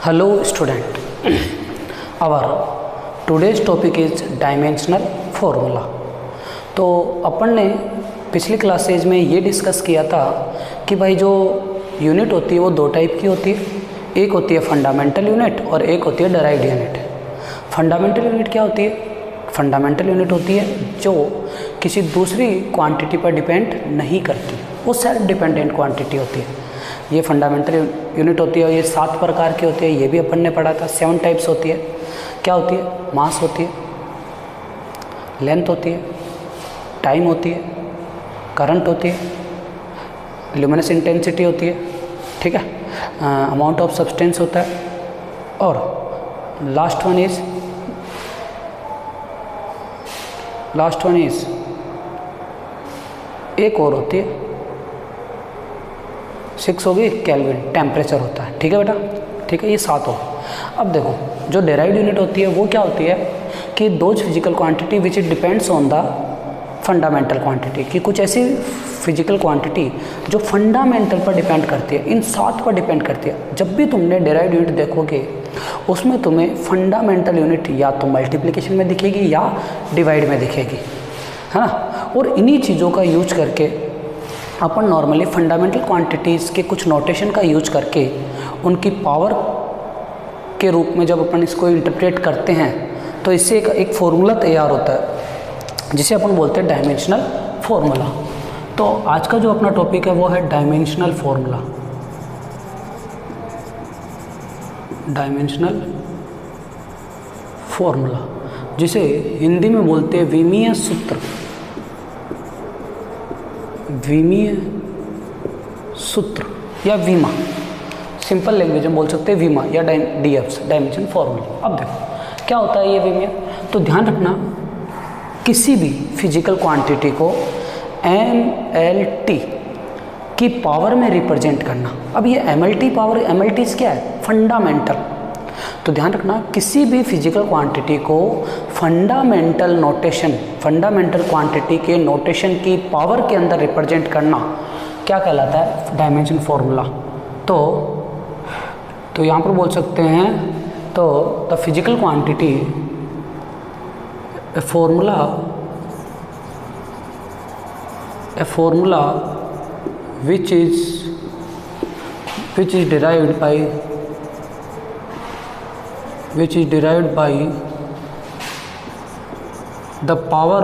Hello student, our today's topic is dimensional formula। तो अपन ने पिछली क्लासेज में ये डिस्कस किया था कि भाई जो यूनिट होती है वो दो टाइप की होती है, एक होती है फंडामेंटल यूनिट और एक होती है डेराइव्ड यूनिट। फंडामेंटल यूनिट क्या होती है? फंडामेंटल यूनिट होती है जो किसी दूसरी क्वांटिटी पर डिपेंड नहीं करती, वो सेल्फ डिपेंडेंट क्वांटिटी होती है। ये फंडामेंटल यूनिट होती है और ये 7 प्रकार की होती है, ये भी अपन ने पढ़ा था। 7 टाइप्स होती है। क्या होती है? मास होती है, लेंथ होती है, टाइम होती है, करंट होती है, ल्यूमिनस इंटेंसिटी होती है, ठीक है, अमाउंट ऑफ सब्सटेंस होता है, और लास्ट वन इज एक और होती है 6 होगी केल्विन, टेम्परेचर होता है। ठीक है बेटा, ठीक है, ये 7 हो। अब देखो जो डेराइव्ड यूनिट होती है वो क्या होती है कि those physical quantity which it depends on the fundamental quantity, कि कुछ ऐसी फिजिकल क्वांटिटी जो फंडामेंटल पर डिपेंड करती है, इन 7 पर डिपेंड करती है। जब भी तुमने डेराइव्ड यूनिट देखोगे उसमें तुम्हें फंडामेंटल यूनिट या तो मल्टीप्लिकेशन में दिखेगी या डिवाइड में दिखेगी, है ना। और इन्हीं चीज़ों का यूज करके अपन नॉर्मली फंडामेंटल क्वांटिटीज़ के कुछ नोटेशन का यूज करके उनकी पावर के रूप में जब अपन इसको इंटरप्रेट करते हैं तो इससे एक फॉर्मूला तैयार होता है जिसे अपन बोलते हैं डायमेंशनल फॉर्मूला। तो आज का जो अपना टॉपिक है वो है डायमेंशनल फॉर्मूला। डायमेंशनल फॉर्मूला जिसे हिंदी में बोलते हैं विमीय सूत्र, विमीय सूत्र या वीमा। सिंपल लैंग्वेज में बोल सकते हैं वीमा या डीएफ्स, डायमेंशन फॉर्मूला। अब देखो क्या होता है ये वीमा। तो ध्यान रखना, किसी भी फिजिकल क्वांटिटी को MLT की पावर में रिप्रेजेंट करना। अब ये MLT पावर, MLT क्या है? फंडामेंटल। तो ध्यान रखना, किसी भी फिजिकल क्वांटिटी को फंडामेंटल नोटेशन, फंडामेंटल क्वांटिटी के नोटेशन की पावर के अंदर रिप्रेजेंट करना क्या कहलाता है? Dimension formula. तो यहाँ पर बोल सकते हैं, तो the physical quantity a formula which is derived by the power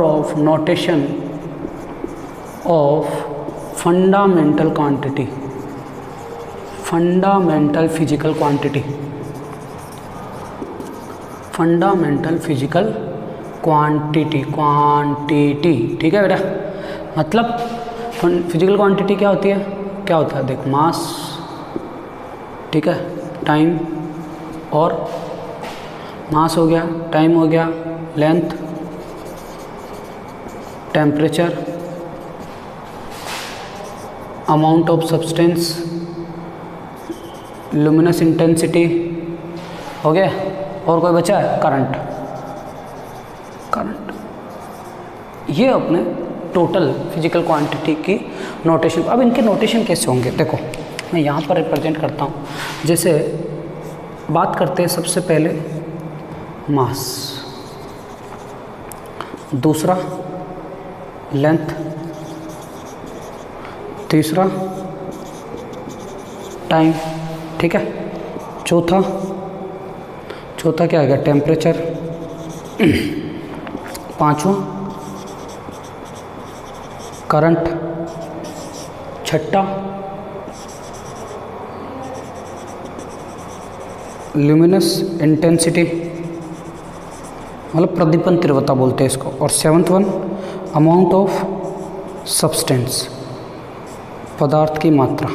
of notation of fundamental quantity, fundamental physical quantity, fundamental physical quantity. ठीक है बेटा, मतलब फिजिकल क्वांटिटी क्या होती है? क्या होता है? देख, मास, ठीक है, टाइम, और मास हो गया, टाइम हो गया, length, temperature, amount of substance, luminous intensity हो गया, और कोई बचा है? करंट। ये अपने टोटल फिजिकल क्वांटिटी की नोटेशन। अब इनके नोटेशन कैसे होंगे? देखो मैं यहाँ पर रिप्रेजेंट करता हूँ। जैसे बात करते हैं सबसे पहले मास, दूसरा लेंथ, तीसरा टाइम, ठीक है, चौथा क्या आ गया? टेम्परेचर, पांचवा करंट, छठा ल्यूमिनस इंटेंसिटी, मतलब प्रदीपन तीव्रता बोलते हैं इसको, और 7th one amount of substance, पदार्थ की मात्रा।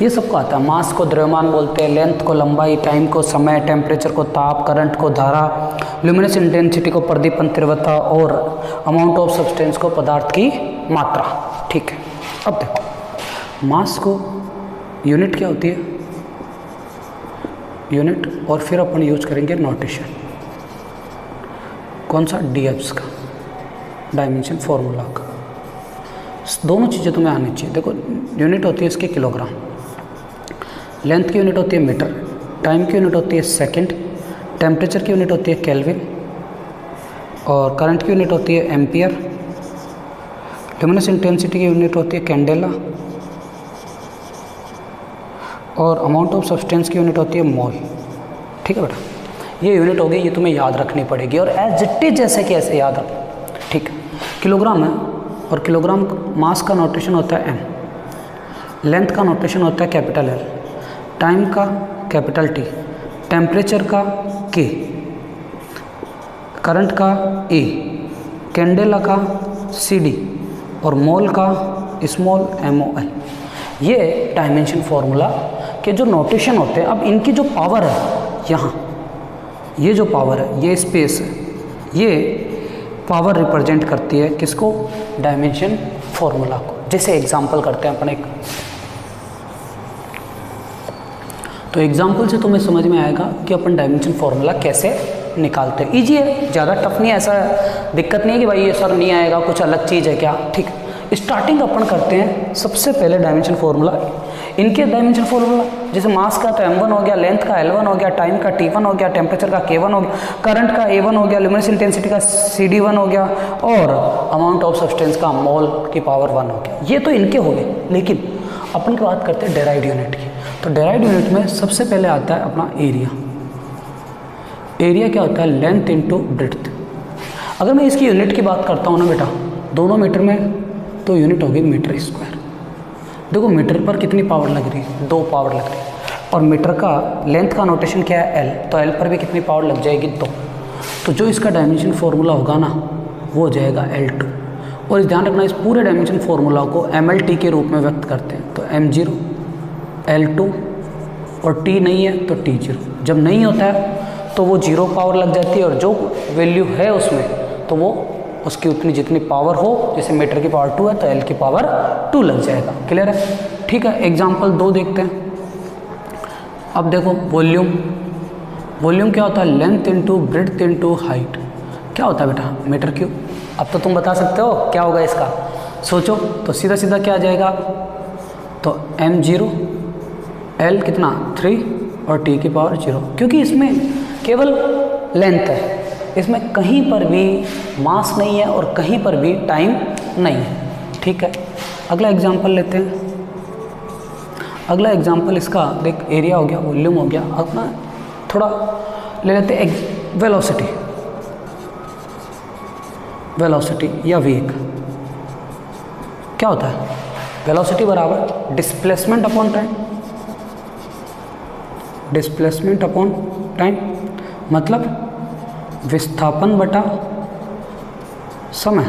ये सबको आता है। मास को द्रव्यमान बोलते हैं, लेंथ को लंबाई, टाइम को समय, टेम्परेचर को ताप, करंट को धारा, ल्यूमिनस इंटेंसिटी को प्रदीपन तीव्रता, और अमाउंट ऑफ सब्सटेंस को पदार्थ की मात्रा। ठीक है, अब देखो मास को यूनिट क्या होती है? यूनिट, और फिर अपन यूज करेंगे नोटेशन। कौन सा? डीएफ्स का। डायमेंशन फॉर्मूला का। दोनों चीज़ें तुम्हें आनी चाहिए। देखो यूनिट होती है इसकी किलोग्राम, लेंथ की यूनिट होती है मीटर, टाइम की यूनिट होती है सेकंड, टेम्परेचर की यूनिट होती है केल्विन, और करंट की यूनिट होती है एम्पियर, ल्यूमिनस इंटेंसिटी की यूनिट होती है कैंडेला, और अमाउंट ऑफ सब्सटेंस की यूनिट होती है मोल। ठीक है बेटा, ये यूनिट होगी, ये तुम्हें याद रखनी पड़ेगी और एज इट इज जैसे कि ऐसे याद रखो। ठीक है, किलोग्राम है और किलोग्राम मास का नोटेशन होता है एम, लेंथ का नोटेशन होता है कैपिटल एल, टाइम का कैपिटल टी, टेम्परेचर का के, करंट का ए, कैंडेला का सी डी और मोल का स्मॉल एम ओ एल। ये डायमेंशन फॉर्मूला के जो नोटेशन होते हैं। अब इनकी जो पावर है यहाँ, ये जो पावर है, ये स्पेस है, ये पावर रिप्रेजेंट करती है किसको? डायमेंशन फॉर्मूला को। जैसे एग्जांपल करते हैं अपन एक, तो एग्जांपल से तुम्हें समझ में आएगा कि अपन डायमेंशन फॉर्मूला कैसे निकालते हैं। ईजी है, ज़्यादा टफ नहीं है, ऐसा दिक्कत नहीं है कि भाई ये सर नहीं आएगा, कुछ अलग चीज़ है क्या। ठीक, स्टार्टिंग अपन करते हैं सबसे पहले डायमेंशन फॉर्मूला। इनके डायमेंशन फॉर्मूला जैसे मास का तो m1 हो गया, लेंथ का L1 हो गया, टाइम का T1 हो गया, टेम्परेचर का K1 हो गया, करंट का A1 हो गया, ल्यूमिनस इंटेंसिटी का CD1 हो गया और अमाउंट ऑफ सब्सटेंस का मोल की पावर 1 हो गया। ये तो इनके हो गए, लेकिन अपन की बात करते हैं डेराइव्ड यूनिट की। तो डेराइव्ड यूनिट में सबसे पहले आता है अपना एरिया। एरिया क्या होता है? Length into breadth. अगर मैं इसकी यूनिट की बात करता हूँ ना बेटा, दोनों मीटर में, तो यूनिट होगी मीटर स्क्वायर। देखो मीटर पर कितनी पावर लग रही है? 2 पावर लग रही है। और मीटर का लेंथ का नोटेशन क्या है? एल, तो एल पर भी कितनी पावर लग जाएगी? 2। तो जो इसका डायमेंशन फॉर्मूला होगा ना, वो हो जाएगा L2। और ध्यान रखना, इस पूरे डायमेंशन फॉर्मूला को MLT के रूप में व्यक्त करते हैं। तो M0 L2 और T नहीं है तो T0। जब नहीं होता है तो वो 0 पावर लग जाती है और जो वैल्यू है उसमें तो वो उसकी उतनी जितनी पावर हो, जैसे मीटर की पावर 2 है तो L की पावर 2 लग जाएगा। क्लियर है? ठीक है, एग्जाम्पल 2 देखते हैं। अब देखो वॉल्यूम। वॉल्यूम क्या होता है? Length into breadth into height. क्या होता है बेटा? Metre cube. अब तो तुम बता सकते हो क्या होगा इसका, सोचो। तो सीधा सीधा क्या आ जाएगा? तो M0 L कितना 3 और T की पावर 0, क्योंकि इसमें केवल लेंथ है, इसमें कहीं पर भी मास नहीं है और कहीं पर भी टाइम नहीं है। ठीक है, अगला एग्जांपल लेते हैं। अगला एग्जांपल इसका देख, एरिया हो गया, वॉल्यूम हो गया, अपना थोड़ा ले लेते हैं वेलोसिटी। वेलोसिटी या वेग क्या होता है? वेलोसिटी बराबर displacement upon time. Displacement upon time मतलब विस्थापन बटा समय।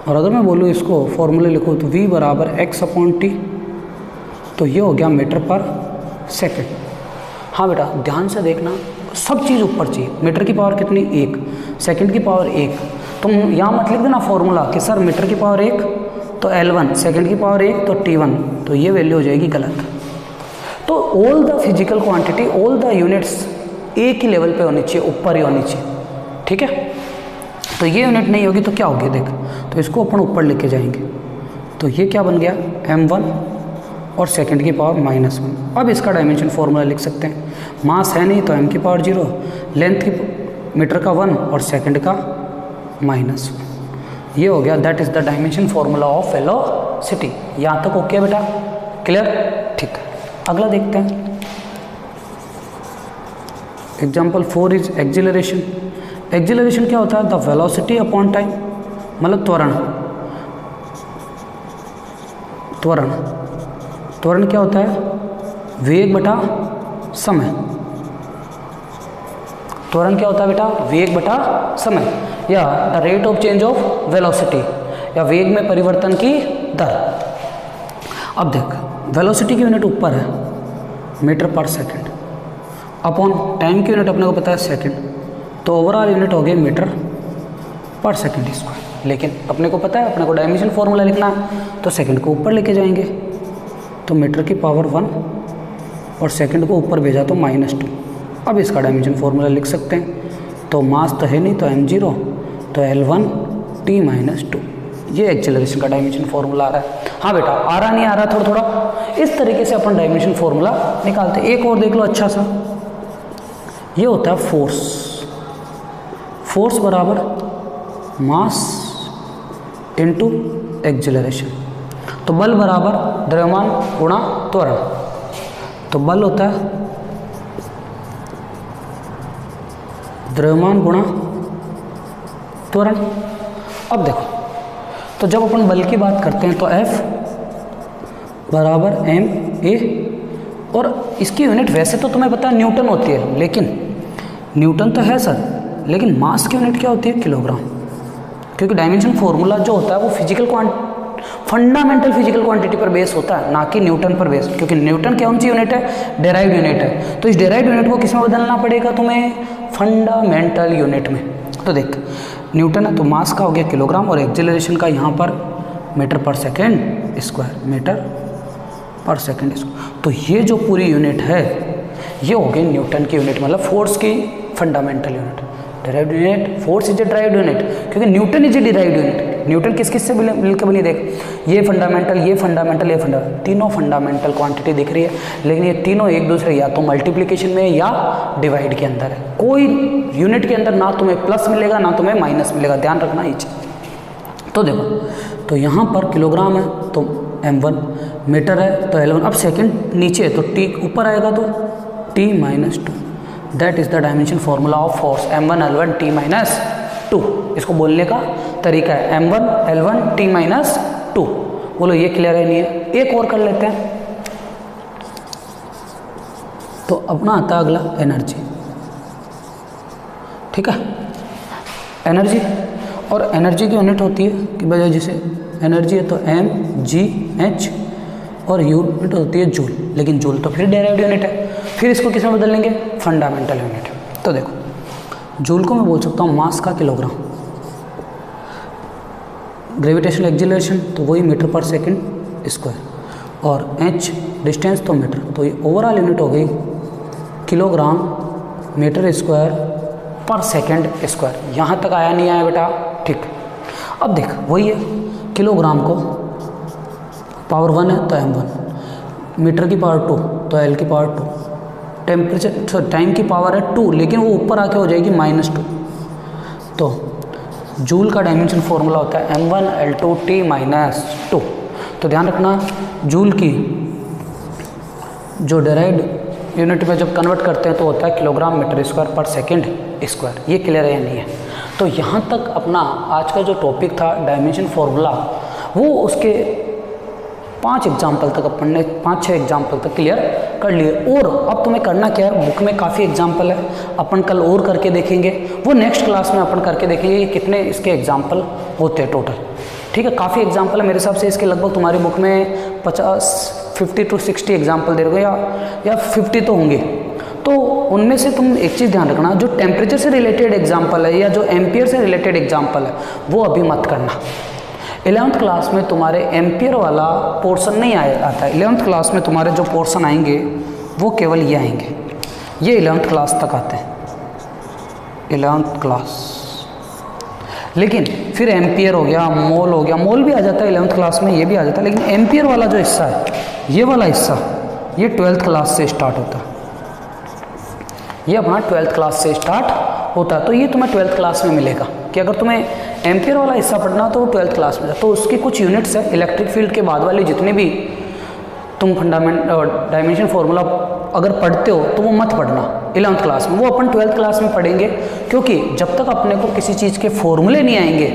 और अगर मैं बोलूँ इसको फॉर्मूले लिखूँ तो v बराबर x अपॉन टी, तो ये हो गया मीटर पर सेकंड। हाँ बेटा ध्यान से देखना, सब चीज़ ऊपर चाहिए। मीटर की पावर कितनी? 1, सेकंड की पावर 1। तुम यहाँ मत लिख देना फॉर्मूला कि सर मीटर की पावर 1 तो L1, सेकंड की पावर 1 तो T1, तो ये वैल्यू हो जाएगी गलत। तो all the physical quantity, all the units एक ही लेवल पे होनी चाहिए, ऊपर ही होनी चाहिए। ठीक है, तो ये यूनिट नहीं होगी तो क्या होगी देख, तो इसको अपन ऊपर लेके जाएंगे। तो ये क्या बन गया? M1 और सेकंड की पावर -1। अब इसका डायमेंशन फॉर्मूला लिख सकते हैं। मास है नहीं तो m की पावर 0, लेंथ की मीटर का 1 और सेकंड का -1। ये हो गया, that is the dimension formula of velocity. यहाँ तक ओके बेटा? क्लियर? ठीक है, अगला देखते हैं। Example 4 is एक्जिलरेशन। एक्जिलरेशन क्या होता है? द वेलोसिटी अपॉन टाइम, मतलब त्वरण। त्वरण, त्वरण क्या होता है? वेग बटा समय। त्वरण क्या होता है बेटा? वेग बटा समय, या the rate of change of velocity, या वेग में परिवर्तन की दर। अब देख, वेलोसिटी की यूनिट ऊपर है मीटर पर सेकंड, अपॉन टाइम की यूनिट अपने को पता है सेकंड, तो ओवरऑल यूनिट हो गई मीटर पर सेकंड स्क्वायर। लेकिन अपने को पता है, अपने को डायमेंशन फॉर्मूला लिखना है तो सेकंड को ऊपर लेके जाएंगे, तो मीटर की पावर 1 और सेकंड को ऊपर भेजा तो -2। अब इसका डायमेंशन फॉर्मूला लिख सकते हैं। तो मास तो है नहीं तो M0, तो L1 t माइनस 2, ये एक्सेलरेशन का डायमेंशन फॉर्मूला आ रहा है। हाँ बेटा, आ रहा नहीं आ रहा, थोड़ा थोड़ा इस तरीके से अपन डायमेंशन फॉर्मूला निकालते हैं। एक और देख लो अच्छा सा, ये होता है फोर्स। फोर्स बराबर मास इनटू एक्सेलरेशन। तो बल बराबर द्रव्यमान गुणा त्वरण। तो बल होता है द्रव्यमान गुणा त्वरण। अब देखो, तो जब अपन बल की बात करते हैं तो F बराबर ma, और इसकी यूनिट वैसे तो तुम्हें पता है न्यूटन होती है, लेकिन न्यूटन तो है सर, लेकिन मास की यूनिट क्या होती है? किलोग्राम। क्योंकि डायमेंशन फॉर्मूला जो होता है वो फिजिकल फंडामेंटल फिजिकल क्वांटिटी पर बेस होता है, ना कि न्यूटन पर बेस। क्योंकि न्यूटन कौन सी यूनिट है? डेराइव्ड यूनिट है। तो इस डेराइव्ड यूनिट को किस में बदलना पड़ेगा तुम्हें? फंडामेंटल यूनिट में। तो देख, न्यूटन है तो मास का हो गया किलोग्राम, और एक्सेलरेशन का यहाँ पर मीटर पर सेकेंड स्क्वायर, मीटर पर सेकेंड स्क्वायर। तो ये जो पूरी यूनिट है ये हो गई न्यूटन की यूनिट, मतलब फोर्स की fundamental unit. Derived unit, force is a derived unit, क्योंकि Newton is a derived unit. Newton किस किस से मिलकर बनी? देख, ये फंडामेंटल, ये फंडामेंटल, ये फंडामेंटल, तीनों फंडामेंटल क्वांटिटी दिख रही है, लेकिन ये तीनों एक दूसरे या तो मल्टीप्लिकेशन में या डिवाइड के अंदर है। कोई यूनिट के अंदर ना तुम्हें प्लस मिलेगा ना तुम्हें माइनस मिलेगा, ध्यान रखना ये चीज़। तो देखो, तो यहाँ पर किलोग्राम है तो m1, मीटर है तो L1। अब सेकेंड नीचे है तो t ऊपर आएगा तो t minus 2। That is the dimension formula of force m1 L1 t minus 2। इसको बोलने का तरीका है m1 L1 t माइनस 2। बोलो ये क्लियर है नहीं है? एक और कर लेते हैं। तो अपना आता है अगला एनर्जी। ठीक है, एनर्जी, और एनर्जी की यूनिट होती है कि बजाय जिसे एनर्जी है तो mgh, और यूनिट होती है जूल। लेकिन जूल तो फिर डेराइव्ड यूनिट है, फिर इसको किस में बदल लेंगे? Fundamental unit. तो देखो, जूल को मैं बोल सकता हूँ मास का किलोग्राम, ग्रेविटेशनल एक्सेलरेशन तो वही मीटर पर सेकंड स्क्वायर, और h डिस्टेंस तो मीटर। तो ये ओवरऑल यूनिट हो गई किलोग्राम मीटर स्क्वायर पर सेकंड स्क्वायर। यहाँ तक आया नहीं आया बेटा? ठीक। अब देख, वही है, किलोग्राम को पावर 1 है तो m1, मीटर की पावर 2 तो L की पावर 2, टेम्परेचर टाइम की पावर है 2, लेकिन वो ऊपर आके हो जाएगी -2। तो जूल का डायमेंशन फॉर्मूला होता है m1 L2 t माइनस 2। तो ध्यान रखना, जूल की जो डेराइव्ड यूनिट में जब कन्वर्ट करते हैं तो होता है किलोग्राम मीटर स्क्वायर पर सेकेंड स्क्वायर। ये क्लियर है या नहीं है? तो यहाँ तक अपना आज का जो टॉपिक था डायमेंशन फॉर्मूला, वो उसके 5 एग्जाम्पल तक अपन ने 5-6 एग्जाम्पल तक क्लियर कर लिए। और अब तुम्हें करना क्या है? बुक में काफ़ी एग्जाम्पल है, अपन कल और करके देखेंगे, वो नेक्स्ट क्लास में अपन करके देखेंगे कि कितने इसके एग्जाम्पल होते हैं टोटल। ठीक है, काफ़ी एग्जाम्पल है, मेरे हिसाब से इसके लगभग तुम्हारी बुक में 50 to 60 एग्जाम्पल दे रहे हो, या 50 तो होंगे। तो उनमें से तुम एक चीज़ ध्यान रखना, जो टेम्परेचर से रिलेटेड एग्जाम्पल है या जो एम्पियर से रिलेटेड एग्जाम्पल है वो अभी मत करना। 11th क्लास में तुम्हारे एम्पियर वाला पोर्शन नहीं आता है। 11th क्लास में तुम्हारे जो पोर्शन आएंगे वो केवल ये आएंगे, ये 11th क्लास तक आते हैं, 11th क्लास। लेकिन फिर एम्पियर हो गया, मोल हो गया, मोल भी आ जाता है 11th क्लास में, ये भी आ जाता है। लेकिन एम्पियर वाला जो हिस्सा है, ये वाला हिस्सा, ये 12th क्लास से स्टार्ट होता है, ये अपना 12th क्लास से स्टार्ट होता है। तो ये तुम्हें 12th क्लास में मिलेगा कि अगर तुम्हें एम्पियर वाला हिस्सा पढ़ना तो वो 12th क्लास में। तो उसकी कुछ यूनिट्स है, इलेक्ट्रिक फील्ड के बाद वाले जितने भी तुम डायमेंशन फॉर्मूला अगर पढ़ते हो तो वो मत पढ़ना 11th क्लास में, वो अपन 12th क्लास में पढ़ेंगे। क्योंकि जब तक अपने को किसी चीज़ के फॉर्मूले नहीं आएंगे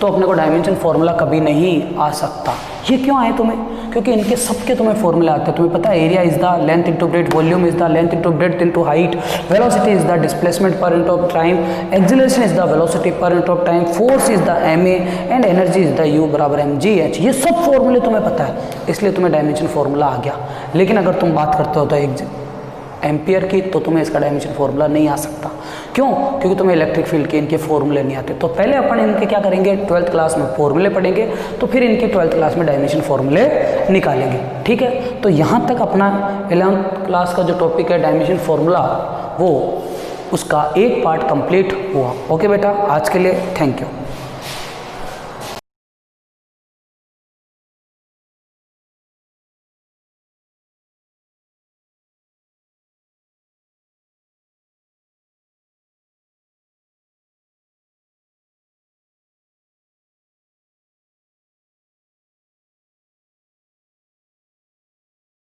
तो अपने को डायमेंशन फॉर्मूला कभी नहीं आ सकता। ये क्यों आए तुम्हें? क्योंकि इनके सबके तुम्हें फॉर्मूले आते हैं। तुम्हें पता है, area is the length into breadth, volume is the length into breadth into height, velocity is the displacement per unit of time, acceleration is the velocity per unit of time, force is the ma and energy is the u बराबर mgh। ये सब फॉर्मूले तुम्हें पता है, इसलिए तुम्हें dimension formula आ गया। लेकिन अगर तुम बात करते हो तो एम्पियर की, तो तुम्हें इसका डायमेंशन फॉर्मूला नहीं आ सकता। क्यों? क्योंकि तुम्हें इलेक्ट्रिक फील्ड के इनके फॉर्मूले नहीं आते। तो पहले अपन इनके क्या करेंगे, 12th क्लास में फॉर्मूले पढ़ेंगे, तो फिर इनके 12th क्लास में डायमेंशन फॉर्मूले निकालेंगे। ठीक है, तो यहाँ तक अपना 11th क्लास का जो टॉपिक है डायमेंशन फॉर्मूला वो उसका एक पार्ट कंप्लीट हुआ। ओके बेटा, आज के लिए थैंक यू।